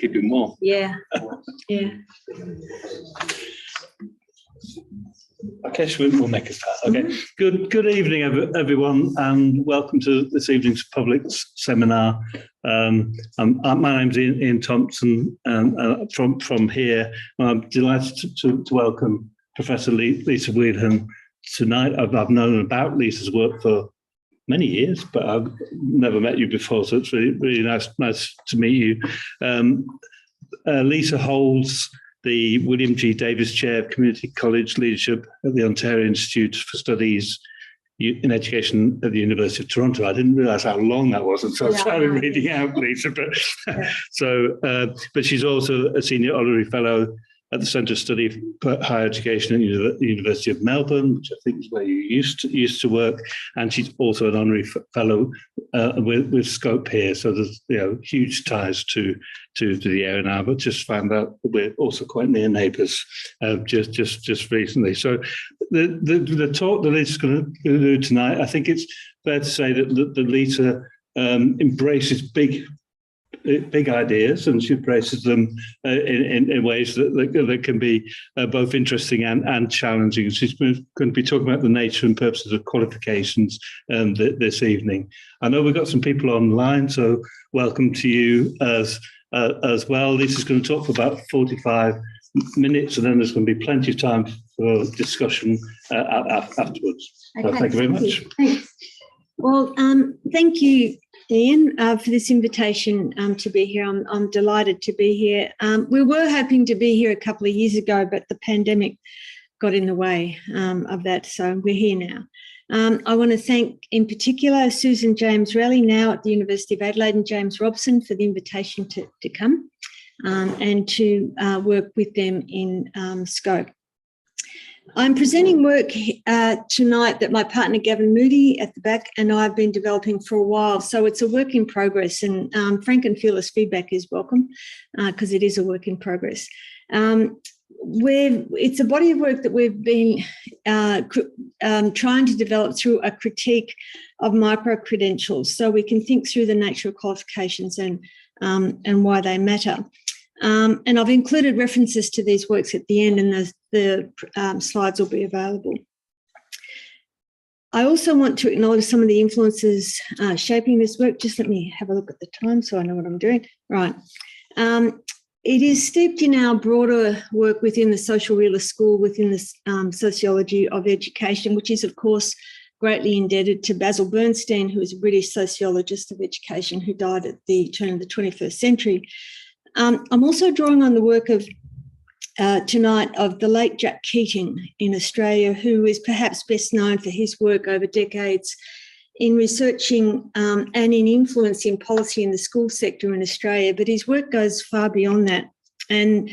keep him warm. Yeah, yeah. Okay, so we'll make a start. Okay, good evening, everyone, and welcome to this evening's public seminar. My name's Ian Thompson, from here. I'm delighted to welcome Professor Leesa Wheelahan tonight. I've known about Leesa's work for many years, but I've never met you before, so it's really nice to meet you. Leesa holds the William G. Davis Chair of Community College Leadership at the Ontario Institute for Studies in Education at the University of Toronto. I didn't realise how long that was until I started reading out, Leesa. But she's also a Senior Honorary Fellow at the Centre of Study for Higher Education at the University of Melbourne, which I think is where you used to work, and she's also an honorary fellow with Scope here. So there's huge ties to the area now. But just found out that we're also quite near neighbours just recently. So the talk that Lisa's going to do tonight, I think it's fair to say that Lisa embraces big ideas, and she embraces them in ways that can be both interesting and challenging. She's going to be talking about the nature and purposes of qualifications this evening. I know we've got some people online, so welcome to you as well. Lisa's going to talk for about 45 minutes, and then there's going to be plenty of time for discussion afterwards. Okay, so thank you very much. Thanks. Well, thank you, Ian, for this invitation to be here. I'm delighted to be here. We were hoping to be here a couple of years ago, but the pandemic got in the way of that, so we're here now. I want to thank, in particular, Susan James Raleigh, now at the University of Adelaide, and James Robson for the invitation to come and to work with them in Scope. I'm presenting work tonight that my partner Gavin Moody at the back and I have been developing for a while. So it's a work in progress, and frank and fearless feedback is welcome because it is a work in progress. It's a body of work that we've been trying to develop through a critique of micro-credentials, so we can think through the nature of qualifications and why they matter. And I've included references to these works at the end, and the slides will be available. I also want to acknowledge some of the influences shaping this work. Just let me have a look at the time so I know what I'm doing. Right. It is steeped in our broader work within the social realist school, within the sociology of education, which is, of course, greatly indebted to Basil Bernstein, who is a British sociologist of education who died at the turn of the 21st century. I'm also drawing on the work of tonight of the late Jack Keating in Australia, who is perhaps best known for his work over decades in researching and in influencing policy in the school sector in Australia. But his work goes far beyond that and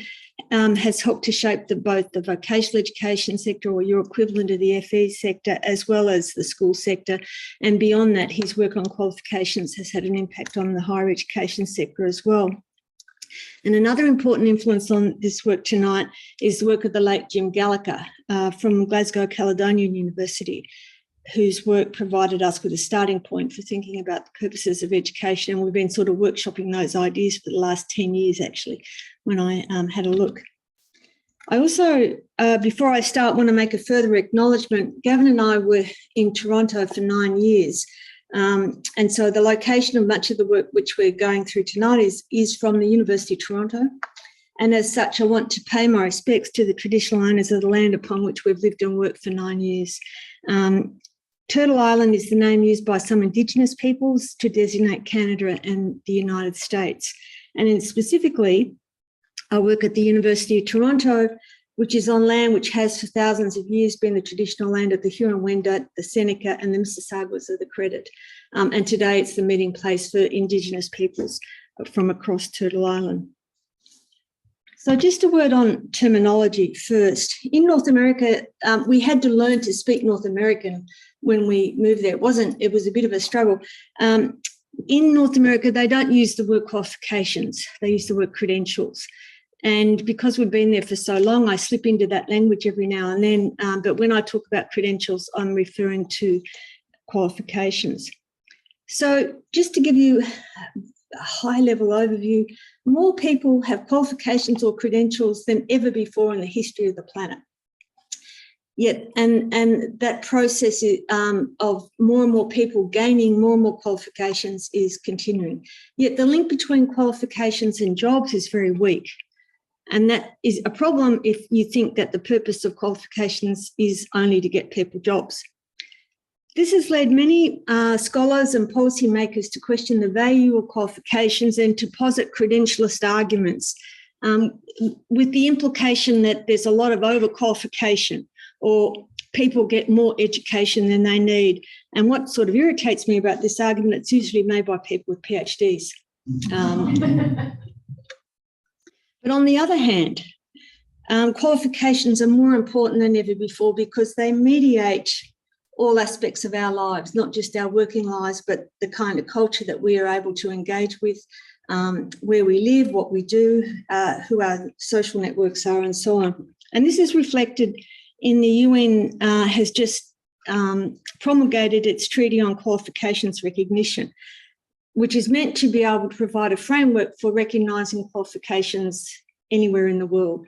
has helped to shape both the vocational education sector, or your equivalent of the FE sector, as well as the school sector. And beyond that, his work on qualifications has had an impact on the higher education sector as well. And another important influence on this work tonight is the work of the late Jim Gallagher from Glasgow Caledonian University, whose work provided us with a starting point for thinking about the purposes of education. And we've been sort of workshopping those ideas for the last 10 years, actually, when I had a look. I also, before I start, want to make a further acknowledgement. Gavin and I were in Toronto for 9 years. And so the location of much of the work which we're going through tonight is from the University of Toronto. And as such, I want to pay my respects to the traditional owners of the land upon which we've lived and worked for 9 years. Turtle Island is the name used by some Indigenous peoples to designate Canada and the United States. And specifically, I work at the University of Toronto, which is on land which has for thousands of years been the traditional land of the Huron-Wendat, the Seneca and the Mississaugas of the Credit. And today it's the meeting place for Indigenous peoples from across Turtle Island. So just a word on terminology first. In North America, we had to learn to speak North American when we moved there. It was a bit of a struggle. In North America, they don't use the word qualifications. They use the word credentials. And because we've been there for so long, I slip into that language every now and then. But when I talk about credentials, I'm referring to qualifications. So just to give you high-level overview, more people have qualifications or credentials than ever before in the history of the planet. Yet, and that process of more and more people gaining more and more qualifications is continuing. Yet the link between qualifications and jobs is very weak. And that is a problem if you think that the purpose of qualifications is only to get people jobs. This has led many scholars and policymakers to question the value of qualifications and to posit credentialist arguments, with the implication that there's a lot of overqualification or people get more education than they need. And what sort of irritates me about this argument, it's usually made by people with PhDs. But on the other hand, qualifications are more important than ever before because they mediate all aspects of our lives, not just our working lives, but the kind of culture that we are able to engage with, where we live, what we do, who our social networks are, and so on. And this is reflected in the UN has just promulgated its Treaty on Qualifications Recognition, which is meant to be able to provide a framework for recognising qualifications anywhere in the world.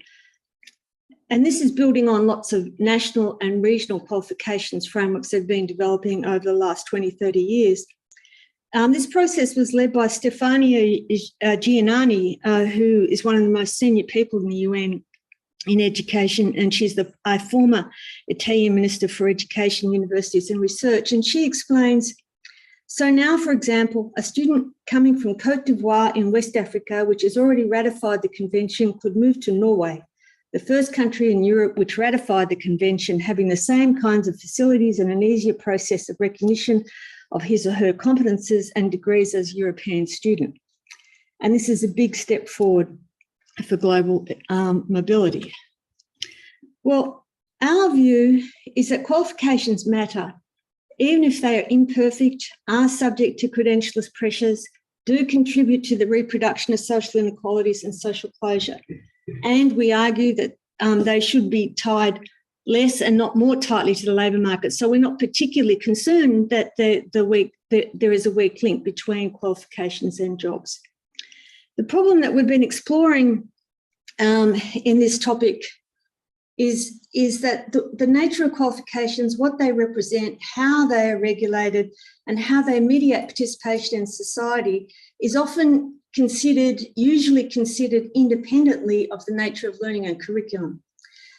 And this is building on lots of national and regional qualifications frameworks that have been developing over the last 20, 30 years. This process was led by Stefania Giannani, who is one of the most senior people in the UN in education, and she's a former Italian Minister for Education, Universities and Research. And she explains, so now, for example, a student coming from Côte d'Ivoire in West Africa, which has already ratified the convention, could move to Norway, the first country in Europe which ratified the convention, having the same kinds of facilities and an easier process of recognition of his or her competences and degrees as a European student. And this is a big step forward for global mobility. Well, our view is that qualifications matter, even if they are imperfect, are subject to credentialist pressures, do contribute to the reproduction of social inequalities and social closure. And we argue that they should be tied less and not more tightly to the labour market. So we're not particularly concerned that there is a weak link between qualifications and jobs. The problem that we've been exploring in this topic is that the nature of qualifications, what they represent, how they are regulated, and how they mediate participation in society is often usually considered independently of the nature of learning and curriculum.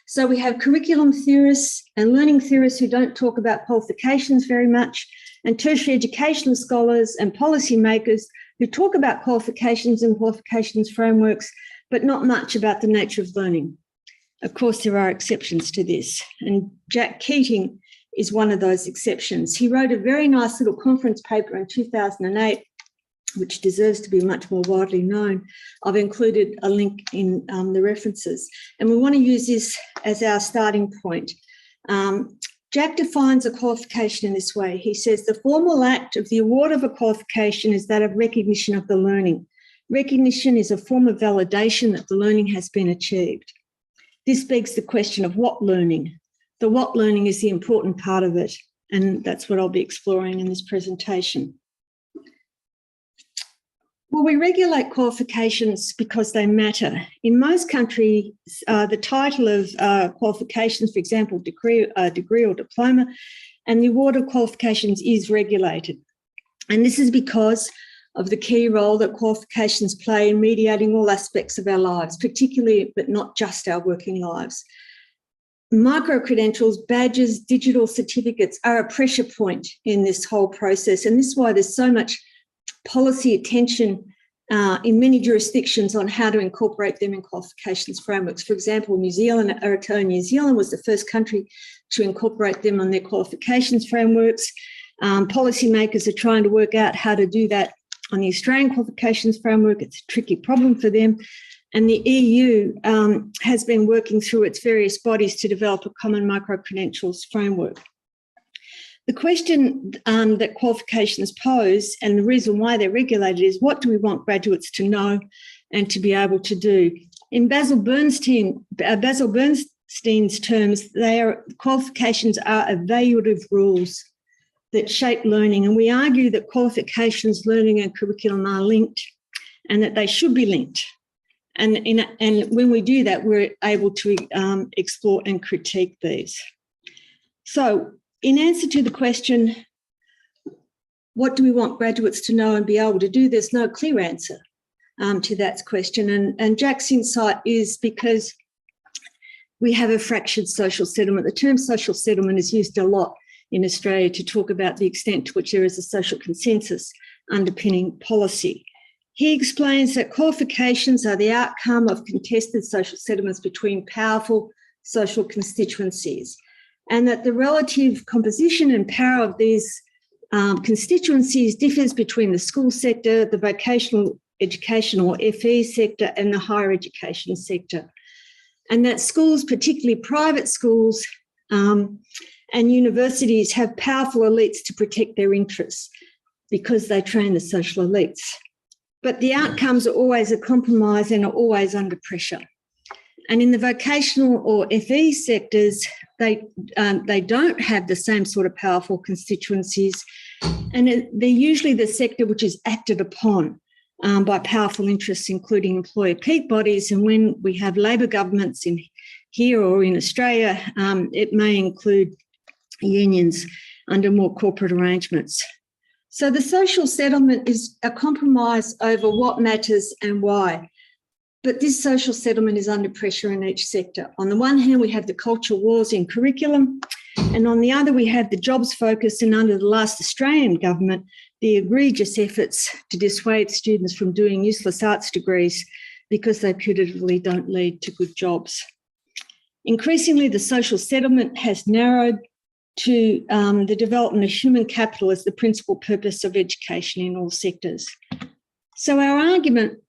So we have curriculum theorists and learning theorists who don't talk about qualifications very much, and tertiary educational scholars and policymakers who talk about qualifications and qualifications frameworks, but not much about the nature of learning. Of course, there are exceptions to this, and Jack Keating is one of those exceptions. He wrote a very nice little conference paper in 2008, which deserves to be much more widely known. I've included a link in the references, and we want to use this as our starting point. Jack defines a qualification in this way. He says, the formal act of the award of a qualification is that of recognition of the learning. Recognition is a form of validation that the learning has been achieved. This begs the question of what learning. The what learning is the important part of it, and that's what I'll be exploring in this presentation. Well, we regulate qualifications because they matter. In most countries, the title of qualifications, for example, degree or diploma, and the award of qualifications is regulated. And this is because of the key role that qualifications play in mediating all aspects of our lives, particularly, but not just our working lives. Micro-credentials, badges, digital certificates are a pressure point in this whole process. And this is why there's so much policy attention in many jurisdictions on how to incorporate them in qualifications frameworks. For example, New Zealand was the first country to incorporate them on their qualifications frameworks. Policymakers are trying to work out how to do that on the Australian qualifications framework. It's a tricky problem for them. And the EU has been working through its various bodies to develop a common micro-credentials framework. The question that qualifications pose, and the reason why they're regulated, is what do we want graduates to know and to be able to do? In Basil Bernstein's terms, qualifications are evaluative rules that shape learning, and we argue that qualifications, learning and curriculum are linked and that they should be linked. And when we do that, we're able to explore and critique these. So in answer to the question, what do we want graduates to know and be able to do, there's no clear answer to that question. And Jack's insight is because we have a fractured social settlement. The term social settlement is used a lot in Australia to talk about the extent to which there is a social consensus underpinning policy. He explains that qualifications are the outcome of contested social settlements between powerful social constituencies, and that the relative composition and power of these constituencies differs between the school sector, the vocational education or FE sector, and the higher education sector. And that schools, particularly private schools and universities, have powerful elites to protect their interests because they train the social elites. But the outcomes are always a compromise and are always under pressure. And in the vocational or FE sectors, they don't have the same sort of powerful constituencies, and they're usually the sector which is acted upon by powerful interests, including employer peak bodies. And when we have Labor governments in here or in Australia, it may include unions under more corporate arrangements. So the social settlement is a compromise over what matters and why. But this social settlement is under pressure in each sector. On the one hand, we have the culture wars in curriculum, and on the other, we have the jobs focus, and under the last Australian government, the egregious efforts to dissuade students from doing useless arts degrees because they putatively don't lead to good jobs. Increasingly, the social settlement has narrowed to the development of human capital as the principal purpose of education in all sectors. So our argument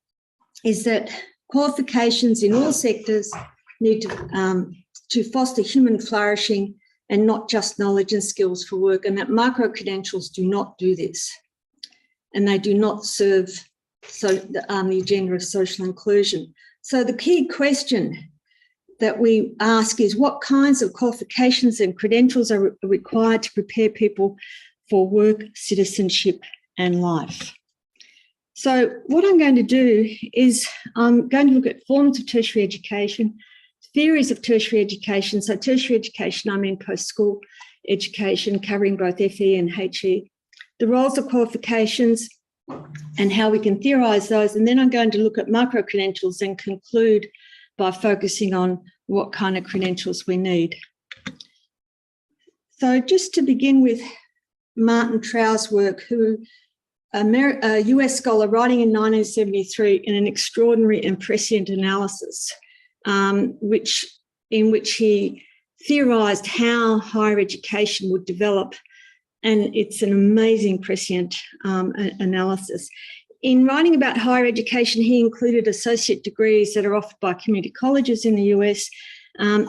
is that qualifications in all sectors need to foster human flourishing and not just knowledge and skills for work, and that micro-credentials do not do this, and they do not serve the agenda of social inclusion. So the key question that we ask is what kinds of qualifications and credentials are required to prepare people for work, citizenship, and life. So what I'm going to do is I'm going to look at forms of tertiary education, theories of tertiary education. So tertiary education, I mean post-school education, covering both FE and HE, the roles of qualifications and how we can theorise those. And then I'm going to look at micro-credentials and conclude by focusing on what kind of credentials we need. So just to begin with Martin Trow's work, who a US scholar writing in 1973 in an extraordinary and prescient analysis, in which he theorised how higher education would develop. And it's an amazing prescient analysis. In writing about higher education, he included associate degrees that are offered by community colleges in the US,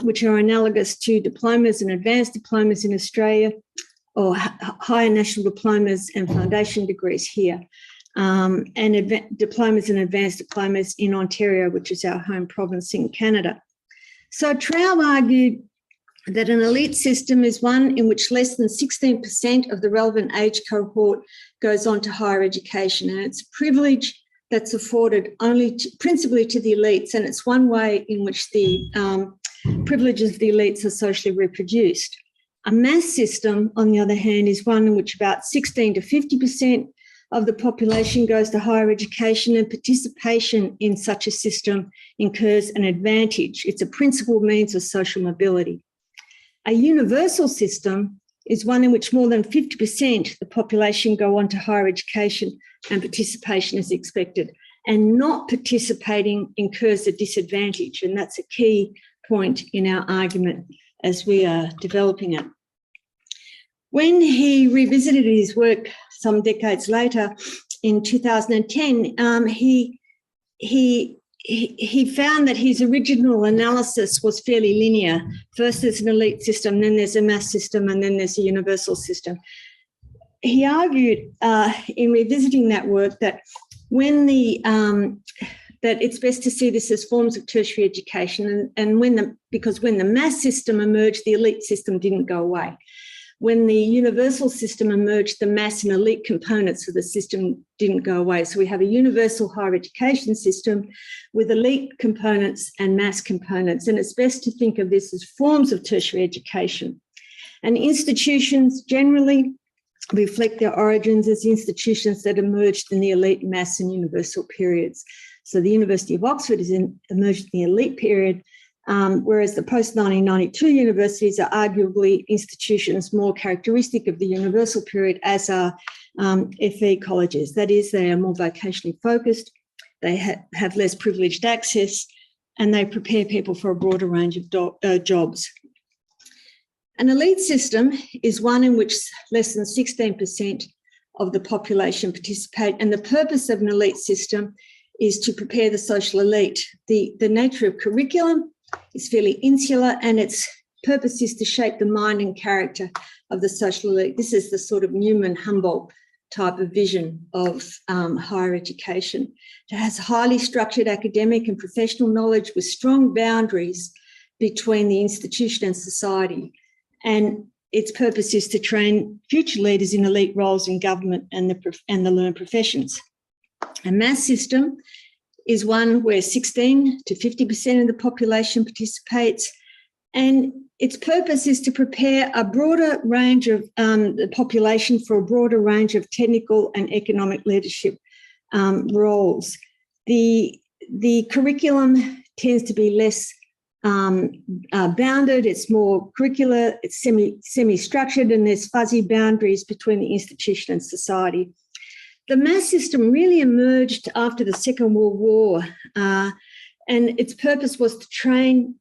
which are analogous to diplomas and advanced diplomas in Australia, or higher national diplomas and foundation degrees here, and diplomas and advanced diplomas in Ontario, which is our home province in Canada. So Trow argued that an elite system is one in which less than 16% of the relevant age cohort goes on to higher education, and it's a privilege that's afforded principally to the elites, and it's one way in which the privileges of the elites are socially reproduced. A mass system, on the other hand, is one in which about 16 to 50% of the population goes to higher education, and participation in such a system incurs an advantage. It's a principal means of social mobility. A universal system is one in which more than 50% of the population go on to higher education and participation is expected, and not participating incurs a disadvantage. And that's a key point in our argument as we are developing it. When he revisited his work some decades later, in 2010, he found that his original analysis was fairly linear. First there's an elite system, then there's a mass system, and then there's a universal system. He argued in revisiting that work that that it's best to see this as forms of tertiary education, because when the mass system emerged, the elite system didn't go away. when the universal system emerged, the mass and elite components of the system didn't go away. So we have a universal higher education system with elite components and mass components. And it's best to think of this as forms of tertiary education. And institutions generally reflect their origins as institutions that emerged in the elite, mass and universal periods. So the University of Oxford emerged in the elite period, whereas the post-1992 universities are arguably institutions more characteristic of the universal period, as are FE colleges. That is, they are more vocationally focused, they have less privileged access, and they prepare people for a broader range of jobs. An elite system is one in which less than 16% of the population participate, and the purpose of an elite system is to prepare the social elite. The nature of curriculum is fairly insular, and its purpose is to shape the mind and character of the social elite. This is the sort of Newman-Humboldt type of vision of higher education. It has highly structured academic and professional knowledge with strong boundaries between the institution and society. And its purpose is to train future leaders in elite roles in government and the learned professions. A mass system is one where 16 to 50% of the population participates, and its purpose is to prepare a broader range of the population for a broader range of technical and economic leadership roles. The curriculum tends to be less bounded, it's more curricular, it's semi-structured, and there's fuzzy boundaries between the institution and society. The mass system really emerged after the Second World War, and its purpose was to train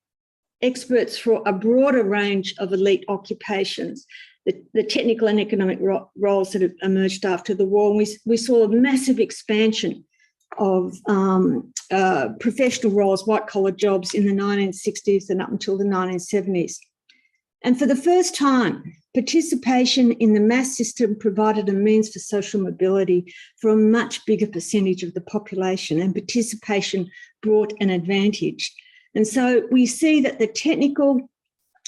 experts for a broader range of elite occupations, the technical and economic roles that have emerged after the war. And we saw a massive expansion of professional roles, white-collar jobs in the 1960s and up until the 1970s. And for the first time, participation in the mass system provided a means for social mobility for a much bigger percentage of the population, and participation brought an advantage. And so we see that the technical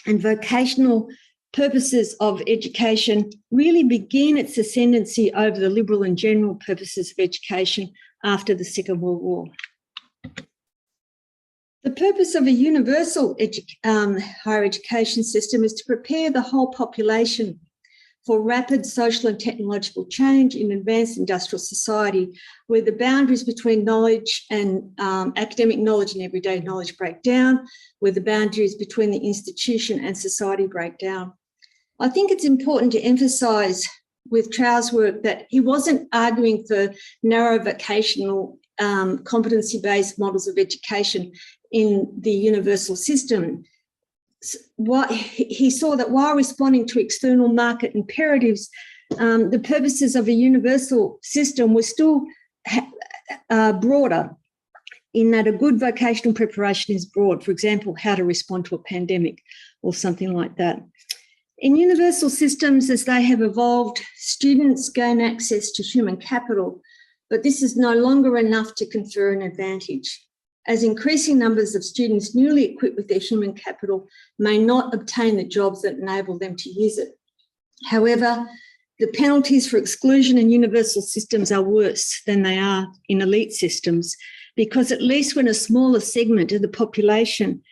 and vocational purposes of education really begin its ascendancy over the liberal and general purposes of education after the Second World War. The purpose of a universal higher education system is to prepare the whole population for rapid social and technological change in advanced industrial society, where the boundaries between knowledge and academic knowledge and everyday knowledge break down, where the boundaries between the institution and society break down. I think it's important to emphasise with Trow's work that he wasn't arguing for narrow vocational competency-based models of education in the universal system. He saw that while responding to external market imperatives, the purposes of a universal system were still broader, in that a good vocational preparation is broad. For example, how to respond to a pandemic or something like that. In universal systems, as they have evolved, students gain access to human capital, but this is no longer enough to confer an advantage, as increasing numbers of students newly equipped with their human capital may not obtain the jobs that enable them to use it. However, the penalties for exclusion in universal systems are worse than they are in elite systems, because at least when a smaller segment of the population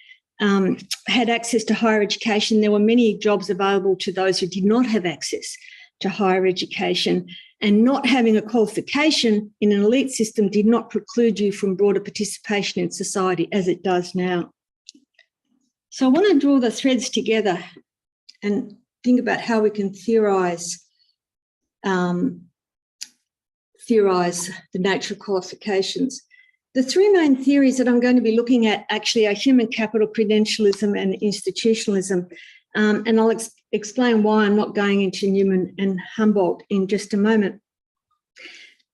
had access to higher education, there were many jobs available to those who did not have access to higher education. And not having a qualification in an elite system did not preclude you from broader participation in society as it does now. So I want to draw the threads together and think about how we can theorise the nature of qualifications. The three main theories that I'm going to be looking at actually are human capital, credentialism and institutionalism. And I'll explain why I'm not going into Newman and Humboldt in just a moment.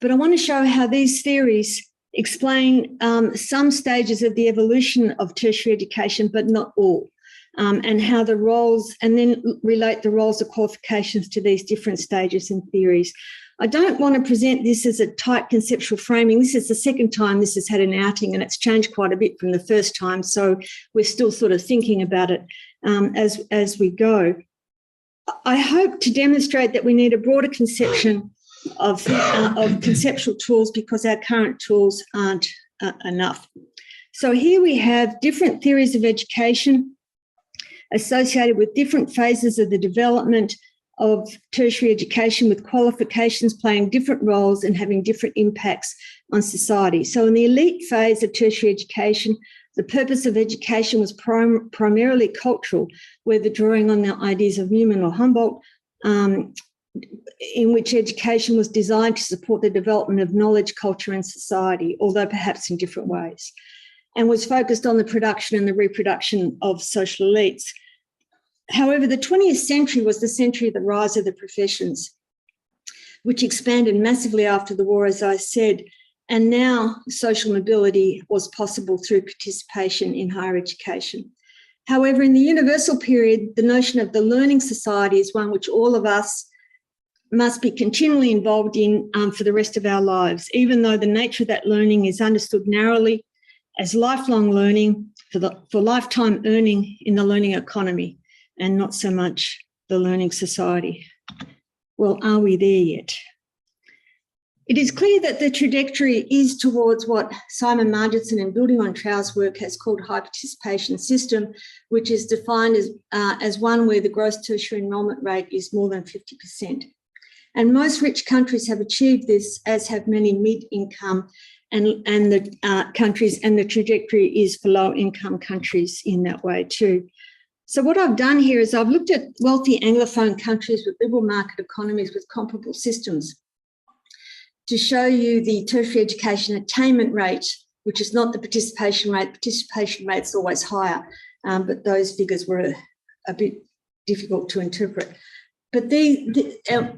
But I want to show how these theories explain some stages of the evolution of tertiary education, but not all, and how the roles, and then relate the roles of qualifications to these different stages and theories. I don't want to present this as a tight conceptual framing. This is the second time this has had an outing, and it's changed quite a bit from the first time. So we're still sort of thinking about it as we go. I hope to demonstrate that we need a broader conception of conceptual tools because our current tools aren't enough. So here we have different theories of education associated with different phases of the development of tertiary education, with qualifications playing different roles and having different impacts on society. So in the elite phase of tertiary education, the purpose of education was primarily cultural, whether drawing on the ideas of Newman or Humboldt, in which education was designed to support the development of knowledge, culture and society, although perhaps in different ways, and was focused on the production and the reproduction of social elites. However, the 20th century was the century of the rise of the professions, which expanded massively after the war, as I said, and now social mobility was possible through participation in higher education. However, in the universal period, the notion of the learning society is one which all of us must be continually involved in for the rest of our lives, even though the nature of that learning is understood narrowly as lifelong learning for lifetime earning in the learning economy, and not so much the learning society. Well, are we there yet? It is clear that the trajectory is towards what Simon Marginson, in building on Trow's work, has called high participation system, which is defined as one where the gross tertiary enrolment rate is more than 50%. And most rich countries have achieved this, as have many mid-income and the countries, and the trajectory is for low-income countries in that way too. So what I've done here is I've looked at wealthy Anglophone countries with liberal market economies with comparable systems to show you the tertiary education attainment rate, which is not the participation rate. Participation rate's always higher, but those figures were a bit difficult to interpret. But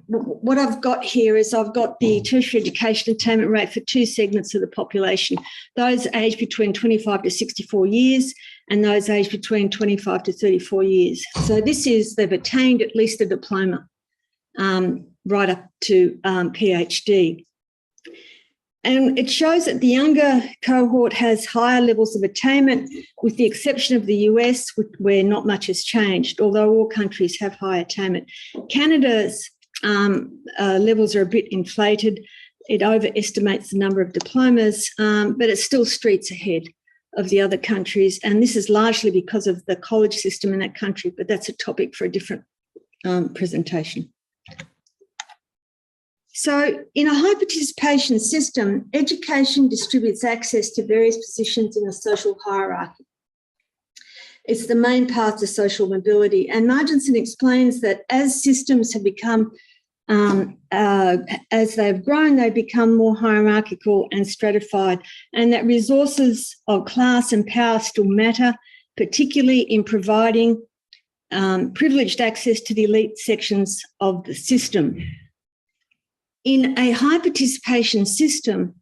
what I've got here is I've got the tertiary education attainment rate for two segments of the population, those aged between 25 to 64 years and those aged between 25 to 34 years. So this is, they've attained at least a diploma right up to PhD. And it shows that the younger cohort has higher levels of attainment, with the exception of the US, where not much has changed, although all countries have high attainment. Canada's levels are a bit inflated. It overestimates the number of diplomas, but it's still streets ahead of the other countries. And this is largely because of the college system in that country, but that's a topic for a different presentation. So in a high participation system, education distributes access to various positions in the social hierarchy. It's the main path to social mobility. And Marginson explains that as systems have become, as they've grown, they become more hierarchical and stratified, and that resources of class and power still matter, particularly in providing privileged access to the elite sections of the system. In a high participation system,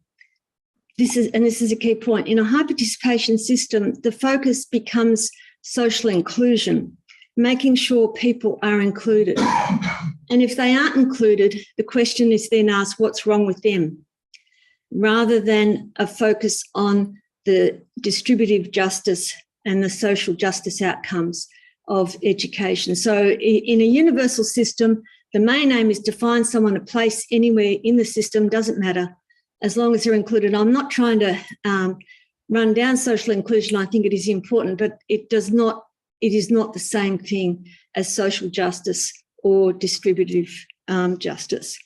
this is a key point, in a high participation system, the focus becomes social inclusion, making sure people are included. And if they aren't included, the question is then asked, what's wrong with them? Rather than a focus on the distributive justice and the social justice outcomes of education. So in a universal system, the main aim is to find someone a place anywhere in the system, doesn't matter, as long as they're included. I'm not trying to run down social inclusion. I think it is important, but it is not the same thing as social justice or distributive justice.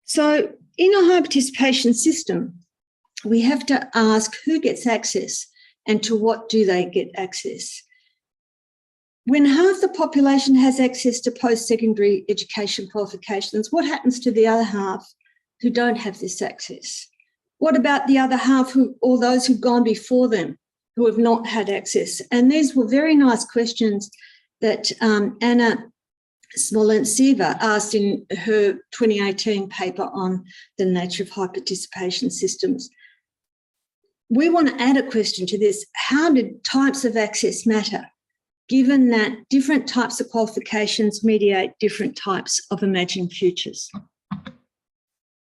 So in a high participation system, we have to ask who gets access and to what do they get access. When half the population has access to post-secondary education qualifications, what happens to the other half who don't have this access? What about the other half or those who've gone before them who have not had access? And these were very nice questions that Anna Smolentseva asked in her 2018 paper on the nature of high participation systems. We want to add a question to this. How do types of access matter, given that different types of qualifications mediate different types of imagined futures?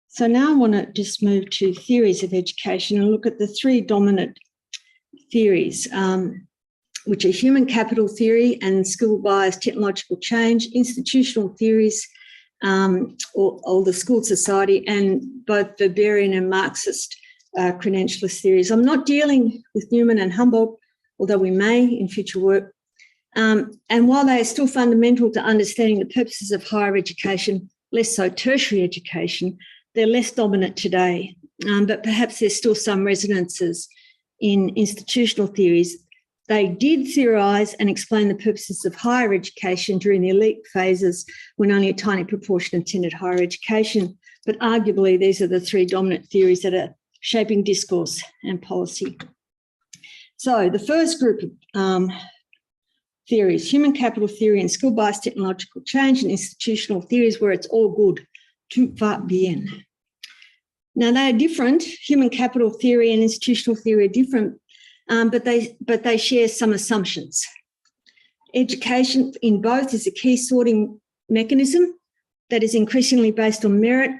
So now I want to just move to theories of education and look at the three dominant theories. which are human capital theory and skill-biased technological change, institutional theories, or the school society, and both Weberian and Marxist credentialist theories. I'm not dealing with Newman and Humboldt, although we may in future work. And while they are still fundamental to understanding the purposes of higher education, less so tertiary education, they're less dominant today. But perhaps there's still some resonances in institutional theories. They did theorise and explain the purposes of higher education during the elite phases when only a tiny proportion attended higher education. But arguably, these are the three dominant theories that are shaping discourse and policy. So the first group of theories, human capital theory and skill-biased technological change, and institutional theories where it's all good, tout va bien. Now, they are different. Human capital theory and institutional theory are different, but they share some assumptions. Education in both is a key sorting mechanism that is increasingly based on merit,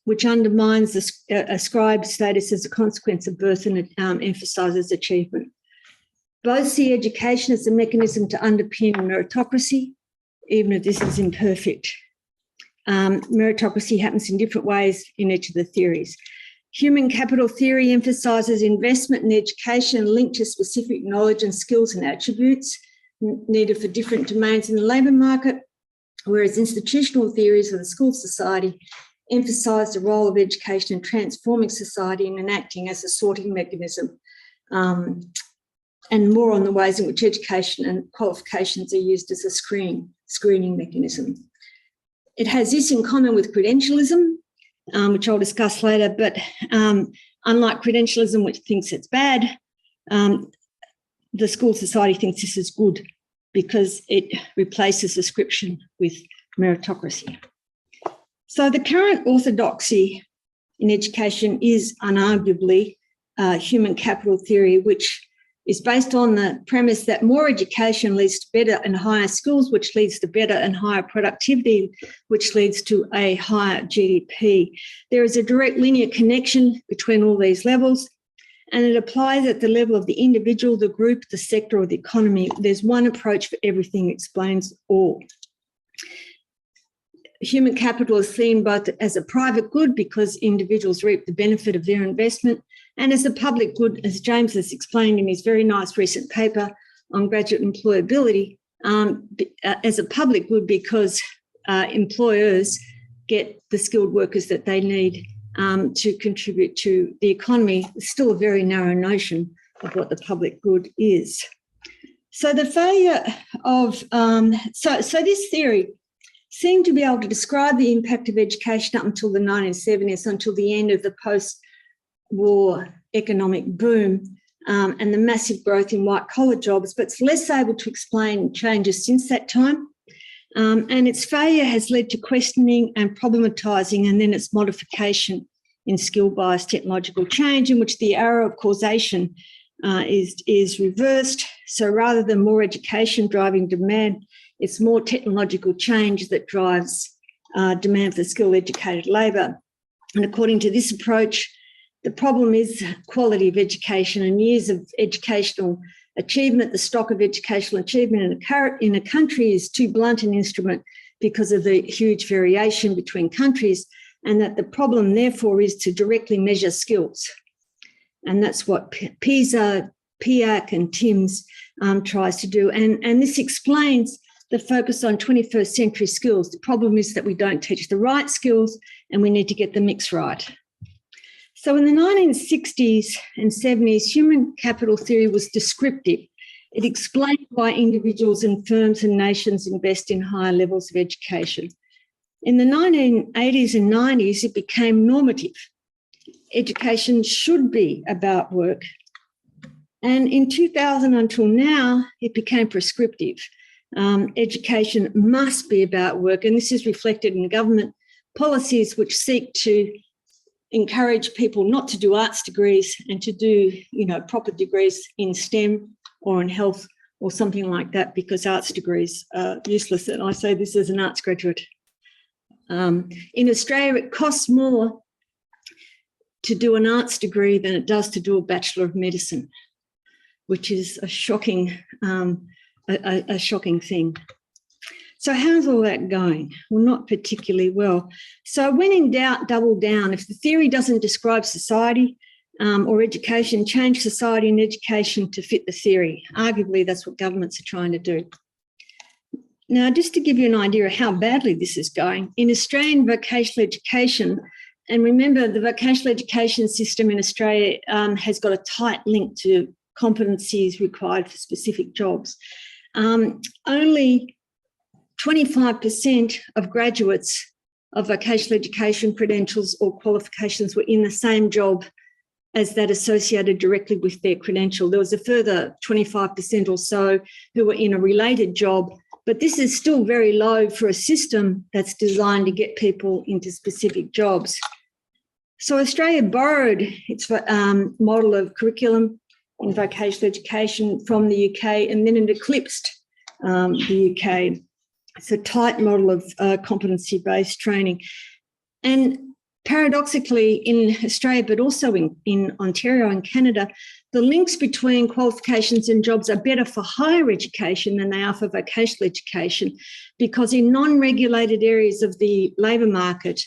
which undermines the ascribed status as a consequence of birth and emphasises achievement. Both see education as a mechanism to underpin meritocracy, even if this is imperfect. Meritocracy happens in different ways in each of the theories. Human capital theory emphasises investment in education linked to specific knowledge and skills and attributes needed for different domains in the labour market, whereas institutional theories of the school society emphasise the role of education in transforming society and enacting as a sorting mechanism, and more on the ways in which education and qualifications are used as a screening mechanism. It has this in common with credentialism, which I'll discuss later, but unlike credentialism, which thinks it's bad, the school society thinks this is good because it replaces ascription with meritocracy. So the current orthodoxy in education is unarguably human capital theory, which is based on the premise that more education leads to better and higher skills, which leads to better and higher productivity, which leads to a higher GDP. There is a direct linear connection between all these levels, and it applies at the level of the individual, the group, the sector, or the economy. There's one approach for everything, explains all. Human capital is seen both as a private good because individuals reap the benefit of their investment, and as a public good, as James has explained in his very nice recent paper on graduate employability, as a public good because employers get the skilled workers that they need to contribute to the economy. It's still a very narrow notion of what the public good is. So the failure of, so this theory seemed to be able to describe the impact of education up until the 1970s, until the end of the post-war economic boom and the massive growth in white-collar jobs, but it's less able to explain changes since that time. And its failure has led to questioning and problematising, and then its modification in skill-biased technological change, in which the arrow of causation is reversed. So rather than more education driving demand, it's more technological change that drives demand for skilled educated labour. And according to this approach, the problem is quality of education and years of educational achievement. The stock of educational achievement in a country is too blunt an instrument because of the huge variation between countries, and that the problem, therefore, is to directly measure skills. And that's what PISA, PIAC and TIMSS tries to do. And this explains the focus on 21st century skills. The problem is that we don't teach the right skills and we need to get the mix right. So in the 1960s and 70s, human capital theory was descriptive. It explained why individuals and firms and nations invest in higher levels of education. In the 1980s and 90s, it became normative. Education should be about work. And in 2000 until now, it became prescriptive. Education must be about work, and this is reflected in government policies which seek to encourage people not to do arts degrees and to do, proper degrees in STEM or in health or something like that, because arts degrees are useless. And I say this as an arts graduate. In Australia, it costs more to do an arts degree than it does to do a Bachelor of Medicine. which is a shocking thing. So how's all that going? Well, not particularly well. So when in doubt, double down. If the theory doesn't describe society or education, change society and education to fit the theory. Arguably, that's what governments are trying to do. Now, just to give you an idea of how badly this is going, in Australian vocational education, and remember the vocational education system in Australia has got a tight link to competencies required for specific jobs. Only 25% of graduates of vocational education credentials or qualifications were in the same job as that associated directly with their credential. There was a further 25% or so who were in a related job, but this is still very low for a system that's designed to get people into specific jobs. So Australia borrowed its model of curriculum in vocational education from the UK, and then it eclipsed the UK. It's a tight model of competency-based training. And paradoxically, in Australia, but also in Ontario and Canada, the links between qualifications and jobs are better for higher education than they are for vocational education, because in non-regulated areas of the labour market,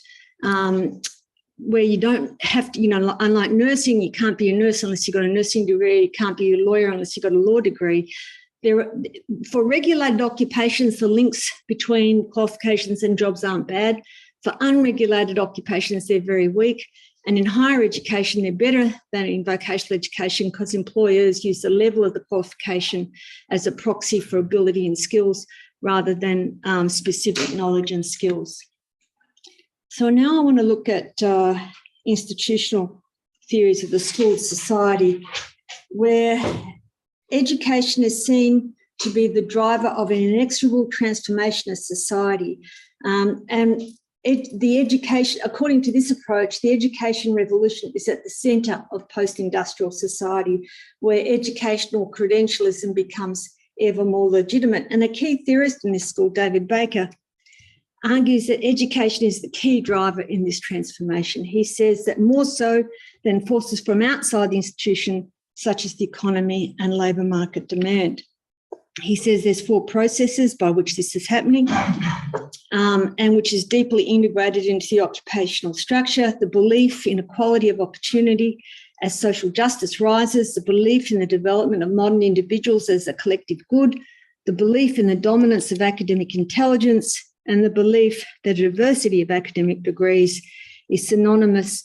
where you don't have to, unlike nursing, you can't be a nurse unless you've got a nursing degree, you can't be a lawyer unless you've got a law degree. For regulated occupations, the links between qualifications and jobs aren't bad. For unregulated occupations, they're very weak. And in higher education, they're better than in vocational education because employers use the level of the qualification as a proxy for ability and skills rather than specific knowledge and skills. So now I want to look at institutional theories of the school society, where education is seen to be the driver of an inexorable transformation of society. The education, according to this approach, the education revolution is at the centre of post-industrial society, where educational credentialism becomes ever more legitimate. And a key theorist in this school, David Baker, argues that education is the key driver in this transformation. He says that more so than forces from outside the institution, such as the economy and labour market demand. He says there's 4 processes by which this is happening, and which is deeply integrated into the occupational structure: the belief in equality of opportunity as social justice rises, the belief in the development of modern individuals as a collective good, the belief in the dominance of academic intelligence, and the belief that a diversity of academic degrees is synonymous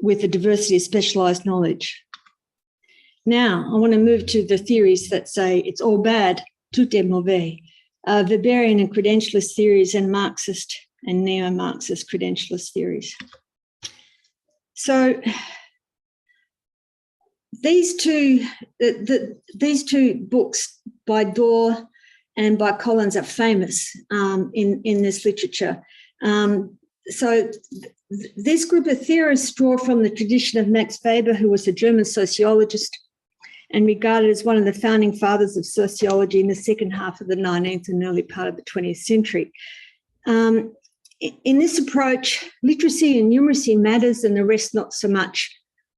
with the diversity of specialised knowledge. Now, I want to move to the theories that say it's all bad, tout est mauvais, Weberian and credentialist theories and Marxist and neo-Marxist credentialist theories. So these two books by Dorr and by Collins are famous in this literature. So this group of theorists draw from the tradition of Max Weber, who was a German sociologist and regarded as one of the founding fathers of sociology in the second half of the 19th and early part of the 20th century. In this approach, literacy and numeracy matters and the rest not so much.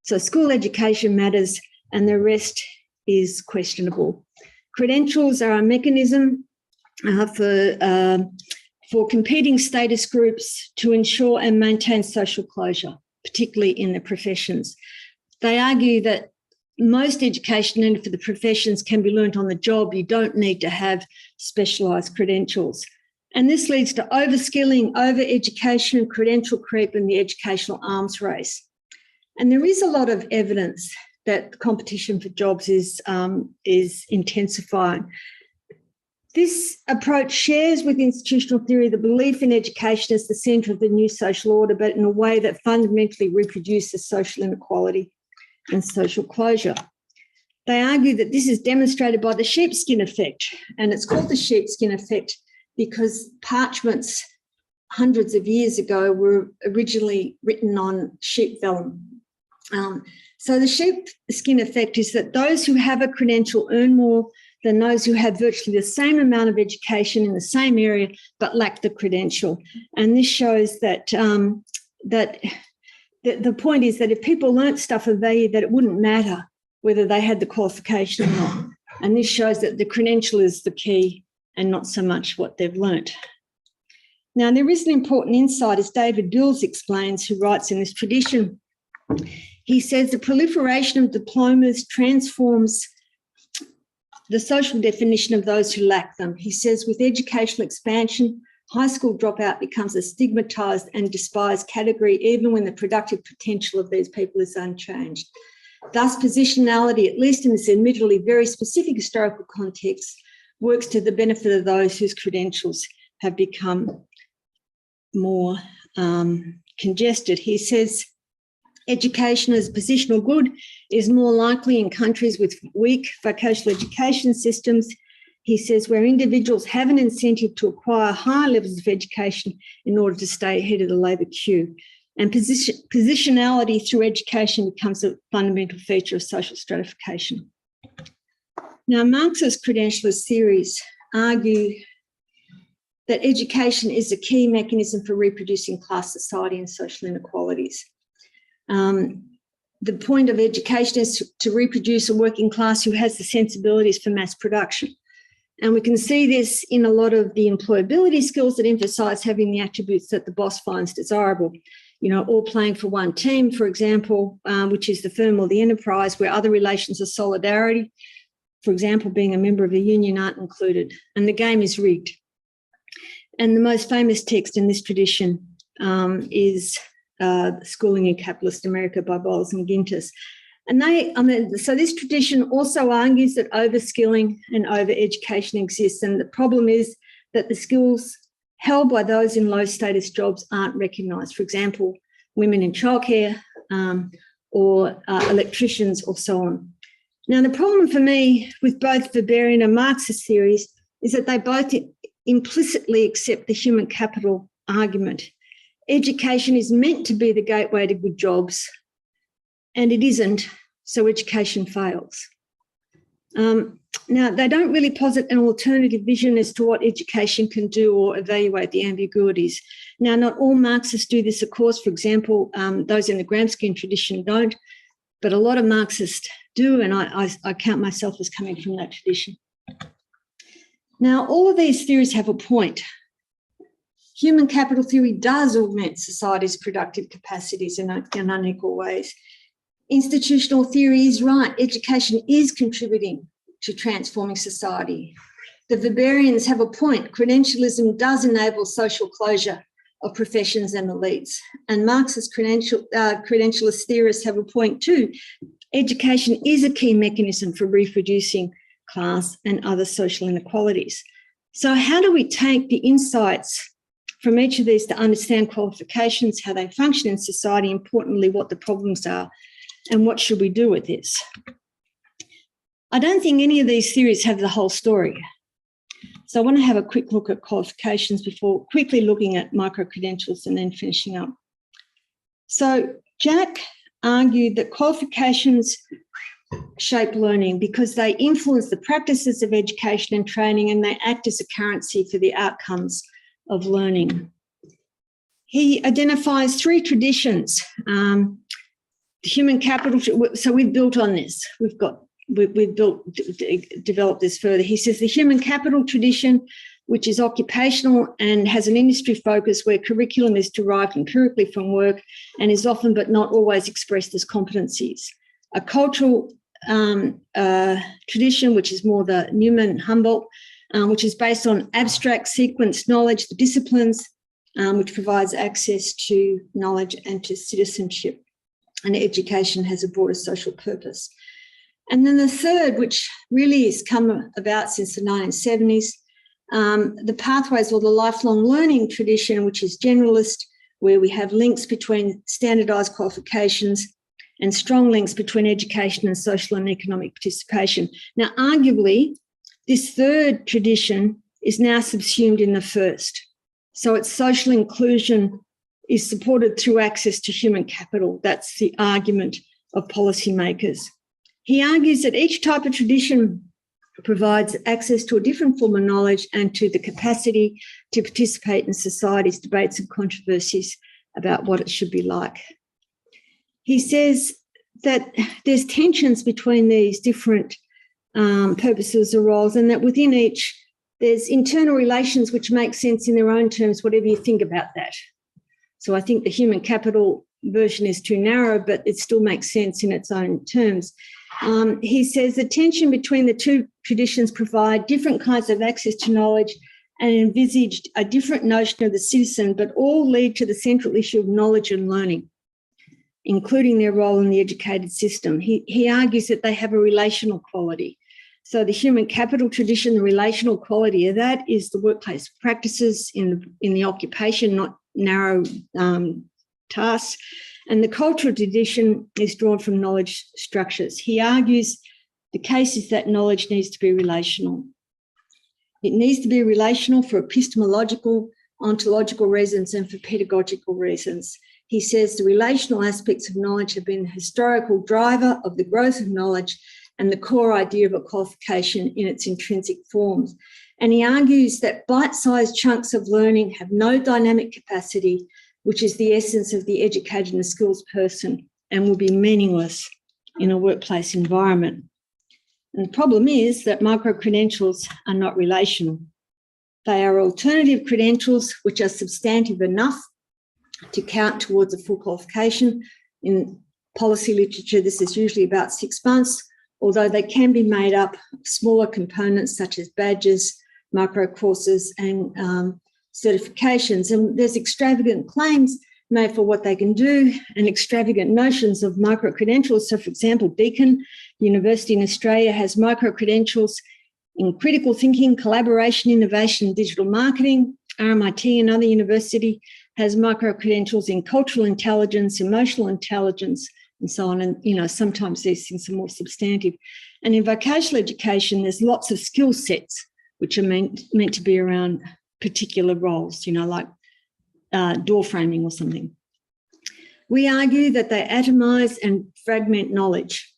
So school education matters and the rest is questionable. Credentials are a mechanism for competing status groups to ensure and maintain social closure, particularly in the professions. They argue that most education needed for the professions can be learnt on the job. You don't need to have specialised credentials. And this leads to overskilling, over-education, credential creep, and the educational arms race. And there is a lot of evidence that competition for jobs is intensifying. This approach shares with institutional theory the belief in education as the centre of the new social order, but in a way that fundamentally reproduces social inequality and social closure. They argue that this is demonstrated by the sheepskin effect, and it's called the sheepskin effect because parchments hundreds of years ago were originally written on sheep vellum. So the sheepskin effect is that those who have a credential earn more than those who have virtually the same amount of education in the same area but lack the credential. And this shows that the point is that if people learnt stuff of value, that it wouldn't matter whether they had the qualification or not. And this shows that the credential is the key and not so much what they've learnt. Now, there is an important insight, as David Dills explains, who writes in this tradition. He says the proliferation of diplomas transforms the social definition of those who lack them. He says with educational expansion, high school dropout becomes a stigmatised and despised category, even when the productive potential of these people is unchanged. Thus, positionality, at least in this admittedly very specific historical context, works to the benefit of those whose credentials have become more congested. He says education as a positional good is more likely in countries with weak vocational education systems. He says where individuals have an incentive to acquire higher levels of education in order to stay ahead of the labour queue. And positionality through education becomes a fundamental feature of social stratification. Now, Marxist credentialist theories argue that education is a key mechanism for reproducing class society and social inequalities. The point of education is to reproduce a working class who has the sensibilities for mass production. And we can see this in a lot of the employability skills that emphasise having the attributes that the boss finds desirable. You know, all playing for one team, for example, which is the firm or the enterprise, where other relations of solidarity, for example, being a member of a union, aren't included. And the game is rigged. And the most famous text in this tradition is Schooling in Capitalist America by Bowles and Gintis. And so this tradition also argues that overskilling and overeducation exists. And the problem is that the skills held by those in low status jobs aren't recognised. For example, women in childcare or electricians or so on. Now, the problem for me with both Weberian and Marxist theories is that they both implicitly accept the human capital argument. Education is meant to be the gateway to good jobs, and it isn't, so education fails. Now, they don't really posit an alternative vision as to what education can do or evaluate the ambiguities. Now, not all Marxists do this, of course. For example, those in the Gramscian tradition don't, but a lot of Marxists do, and I count myself as coming from that tradition. Now, all of these theories have a point. Human capital theory does augment society's productive capacities in unequal ways. Institutional theory is right. Education is contributing to transforming society. The Weberians have a point. Credentialism does enable social closure of professions and elites. And Marxist credentialist theorists have a point too. Education is a key mechanism for reproducing class and other social inequalities. So how do we take the insights from each of these to understand qualifications, how they function in society, importantly, what the problems are, and what should we do with this? I don't think any of these theories have the whole story. So I want to have a quick look at qualifications before quickly looking at micro-credentials and then finishing up. So Jack argued that qualifications shape learning because they influence the practices of education and training, and they act as a currency for the outcomes of learning. He identifies three traditions. The human capital, so we've built on this. We've developed this further. He says the human capital tradition, which is occupational and has an industry focus where curriculum is derived empirically from work and is often but not always expressed as competencies. A cultural tradition, which is more the Newman-Humboldt, which is based on abstract sequenced knowledge, the disciplines, which provides access to knowledge and to citizenship. And education has a broader social purpose. And then the third, which really has come about since the 1970s, the pathways or the lifelong learning tradition, which is generalist, where we have links between standardised qualifications and strong links between education and social and economic participation. Now, arguably, this third tradition is now subsumed in the first. So its social inclusion is supported through access to human capital. That's the argument of policymakers. He argues that each type of tradition provides access to a different form of knowledge and to the capacity to participate in society's debates and controversies about what it should be like. He says that there's tensions between these different purposes or roles, and that within each there's internal relations which make sense in their own terms, whatever you think about that. So I think the human capital version is too narrow, but it still makes sense in its own terms. He says the tension between the two traditions provide different kinds of access to knowledge and envisaged a different notion of the citizen, but all lead to the central issue of knowledge and learning, including their role in the educated system. He argues that they have a relational quality. So the human capital tradition, the relational quality of that is the workplace practices in the occupation, not narrow tasks. And the cultural tradition is drawn from knowledge structures. He argues the case is that knowledge needs to be relational. It needs to be relational for epistemological, ontological reasons and for pedagogical reasons. He says the relational aspects of knowledge have been the historical driver of the growth of knowledge and the core idea of a qualification in its intrinsic forms. And he argues that bite-sized chunks of learning have no dynamic capacity, which is the essence of the educated and skills person, and will be meaningless in a workplace environment. And the problem is that micro-credentials are not relational. They are alternative credentials which are substantive enough to count towards a full qualification. In policy literature, this is usually about 6 months, although they can be made up of smaller components such as badges, micro courses and certifications. And there's extravagant claims made for what they can do and extravagant notions of micro-credentials. So, for example, Deakin University in Australia has micro-credentials in critical thinking, collaboration, innovation, and digital marketing. RMIT, another university, has micro-credentials in cultural intelligence, emotional intelligence, and so on. And, sometimes these things are more substantive. And in vocational education, there's lots of skill sets which are meant to be around particular roles, like door framing or something. We argue that they atomise and fragment knowledge,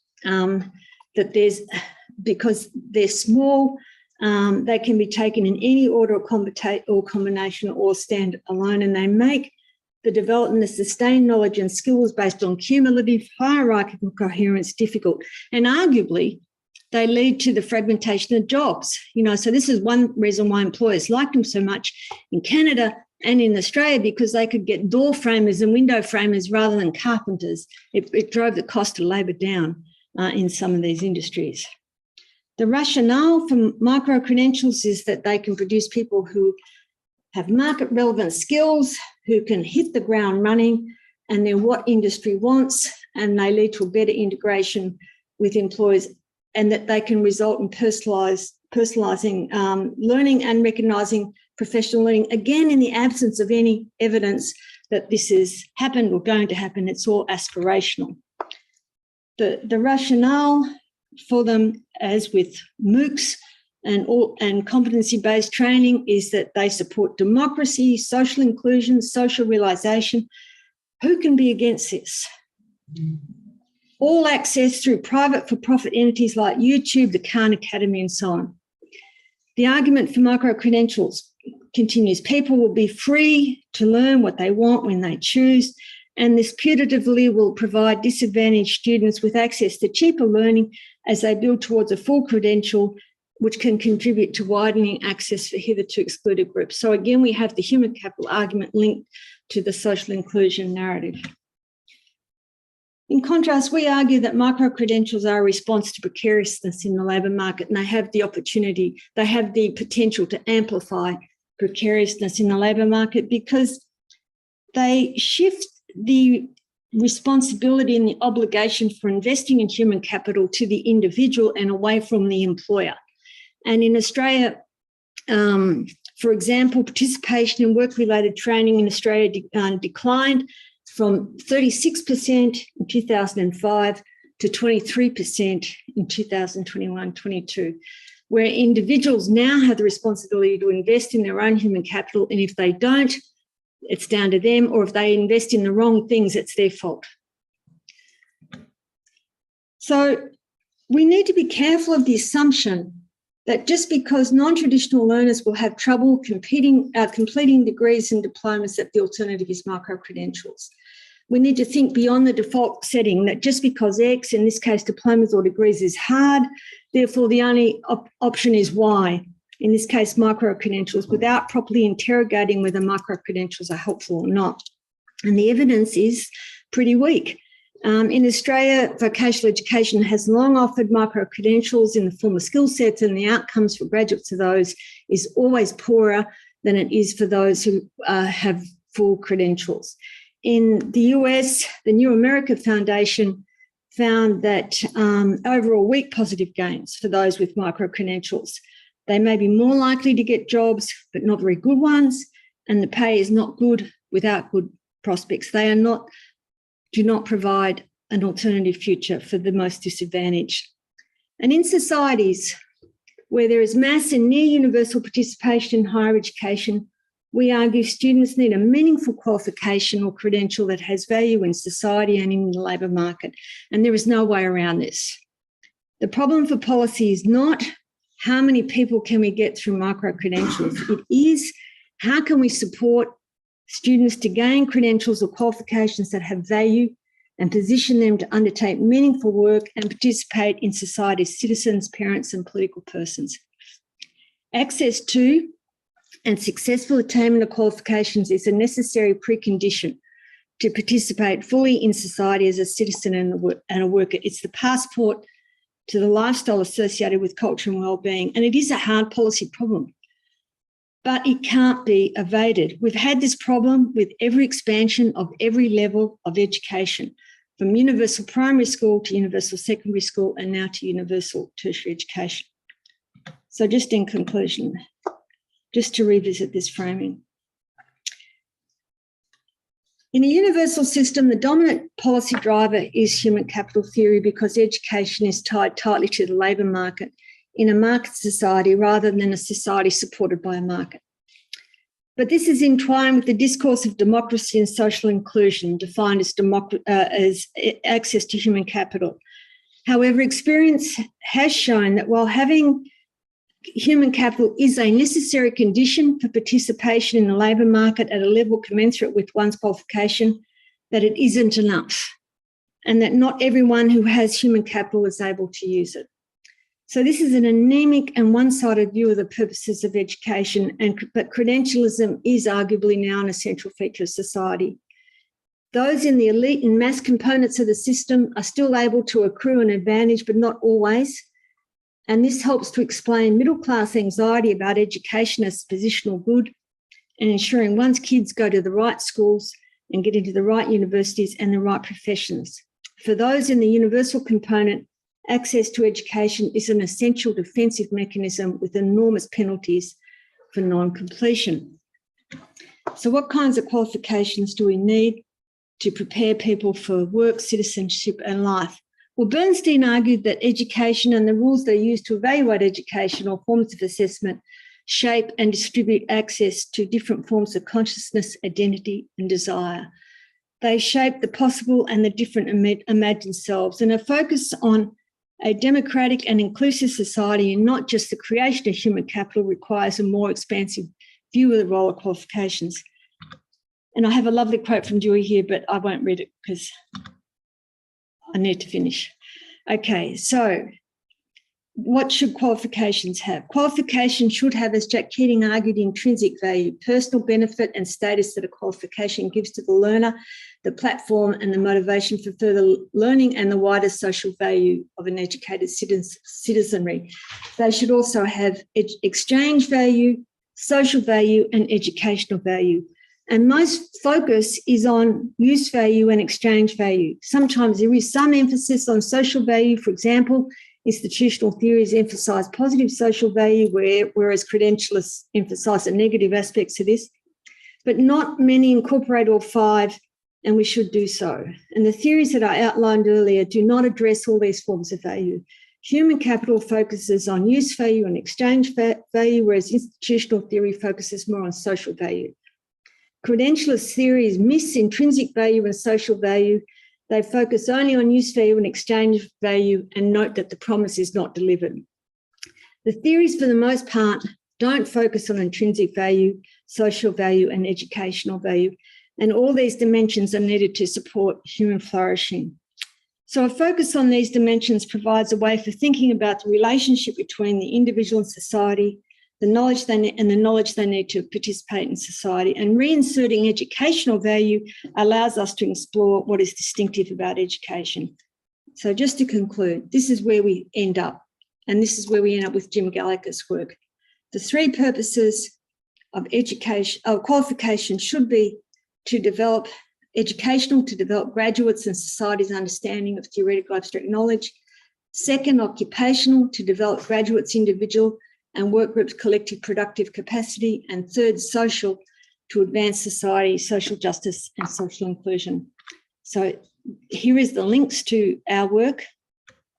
because they're small, they can be taken in any order or combination or stand alone, and they make the development of sustained knowledge and skills based on cumulative hierarchical coherence difficult. And arguably, they lead to the fragmentation of jobs. So this is one reason why employers like them so much in Canada and in Australia, because they could get door framers and window framers rather than carpenters. It drove the cost of labour down in some of these industries. The rationale for micro-credentials is that they can produce people who have market-relevant skills, who can hit the ground running, and they're what industry wants, and they lead to a better integration with employers, and that they can result in personalising learning and recognising professional learning, again, in the absence of any evidence that this has happened or going to happen. It's all aspirational. The rationale for them, as with MOOCs and competency-based training, is that they support democracy, social inclusion, social realisation. Who can be against this? All access through private for-profit entities like YouTube, the Khan Academy, and so on. The argument for micro-credentials continues. People will be free to learn what they want when they choose, and this putatively will provide disadvantaged students with access to cheaper learning as they build towards a full credential, which can contribute to widening access for hitherto excluded groups. So again, we have the human capital argument linked to the social inclusion narrative. In contrast, we argue that micro-credentials are a response to precariousness in the labour market, and they have the potential to amplify precariousness in the labour market, because they shift the responsibility and the obligation for investing in human capital to the individual and away from the employer. And in Australia, for example, participation in work-related training in Australia declined from 36% in 2005 to 23% in 2021-22, where individuals now have the responsibility to invest in their own human capital, and if they don't, it's down to them, or if they invest in the wrong things, it's their fault. So we need to be careful of the assumption that just because non-traditional learners will have trouble completing degrees and diplomas, that the alternative is micro-credentials. we need to think beyond the default setting that just because X, in this case diplomas or degrees, is hard, therefore the only option is Y, in this case micro-credentials, without properly interrogating whether micro-credentials are helpful or not. And the evidence is pretty weak. In Australia, vocational education has long offered micro-credentials in the form of skill sets, and the outcomes for graduates of those is always poorer than it is for those who have full credentials. In the US, the New America Foundation found that overall weak positive gains for those with micro-credentials. They may be more likely to get jobs, but not very good ones, and the pay is not good without good prospects. They do not provide an alternative future for the most disadvantaged. And in societies where there is mass and near universal participation in higher education, we argue students need a meaningful qualification or credential that has value in society and in the labour market, and there is no way around this. The problem for policy is not how many people can we get through micro-credentials. It is how can we support students to gain credentials or qualifications that have value and position them to undertake meaningful work and participate in society as citizens, parents, and political persons. Access to and successful attainment of qualifications is a necessary precondition to participate fully in society as a citizen and a worker. It's the passport to the lifestyle associated with culture and wellbeing, and it is a hard policy problem, but it can't be evaded. We've had this problem with every expansion of every level of education, from universal primary school to universal secondary school and now to universal tertiary education. So just in conclusion, just to revisit this framing. In a universal system, the dominant policy driver is human capital theory because education is tied tightly to the labour market in a market society rather than a society supported by a market. But this is entwined with the discourse of democracy and social inclusion, defined as access to human capital. However, experience has shown that while having human capital is a necessary condition for participation in the labour market at a level commensurate with one's qualification, that it isn't enough, and that not everyone who has human capital is able to use it. So this is an anemic and one-sided view of the purposes of education, but credentialism is arguably now an essential feature of society. Those in the elite and mass components of the system are still able to accrue an advantage, but not always. And this helps to explain middle-class anxiety about education as a positional good and ensuring one's kids go to the right schools and get into the right universities and the right professions. For those in the universal component, access to education is an essential defensive mechanism with enormous penalties for non-completion. So what kinds of qualifications do we need to prepare people for work, citizenship and life? Well, Bernstein argued that education and the rules they use to evaluate education or forms of assessment shape and distribute access to different forms of consciousness, identity and desire. They shape the possible and the different imagined selves, and a focus on a democratic and inclusive society and not just the creation of human capital requires a more expansive view of the role of qualifications. And I have a lovely quote from Dewey here, but I won't read it because I need to finish. Okay, so what should qualifications have? Qualifications should have, as Jack Keating argued, intrinsic value, personal benefit and status that a qualification gives to the learner, the platform and the motivation for further learning and the wider social value of an educated citizenry. They should also have exchange value, social value and educational value. And most focus is on use value and exchange value. Sometimes there is some emphasis on social value. For example, institutional theories emphasise positive social value, whereas credentialists emphasise the negative aspects of this. But not many incorporate all five, and we should do so. And the theories that I outlined earlier do not address all these forms of value. Human capital focuses on use value and exchange value, whereas institutional theory focuses more on social value. Credentialist theories miss intrinsic value and social value. They focus only on use value and exchange value and note that the promise is not delivered. The theories, for the most part, don't focus on intrinsic value, social value and educational value. And all these dimensions are needed to support human flourishing. So a focus on these dimensions provides a way for thinking about the relationship between the individual and society, the knowledge they need to participate in society, and reinserting educational value allows us to explore what is distinctive about education. So just to conclude, this is where we end up, and this is where we end up with Jim Gallagher's work. The three purposes of education, qualification should be to develop graduates and society's understanding of theoretical abstract knowledge. Second, occupational, to develop graduates' individual and work groups' collective productive capacity. And third, social, to advance society, social justice and social inclusion. So here is the links to our work,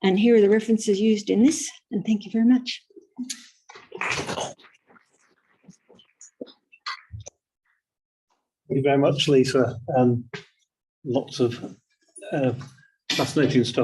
and here are the references used in this, and thank you very much. Thank you very much, Leesa. Lots of fascinating stuff.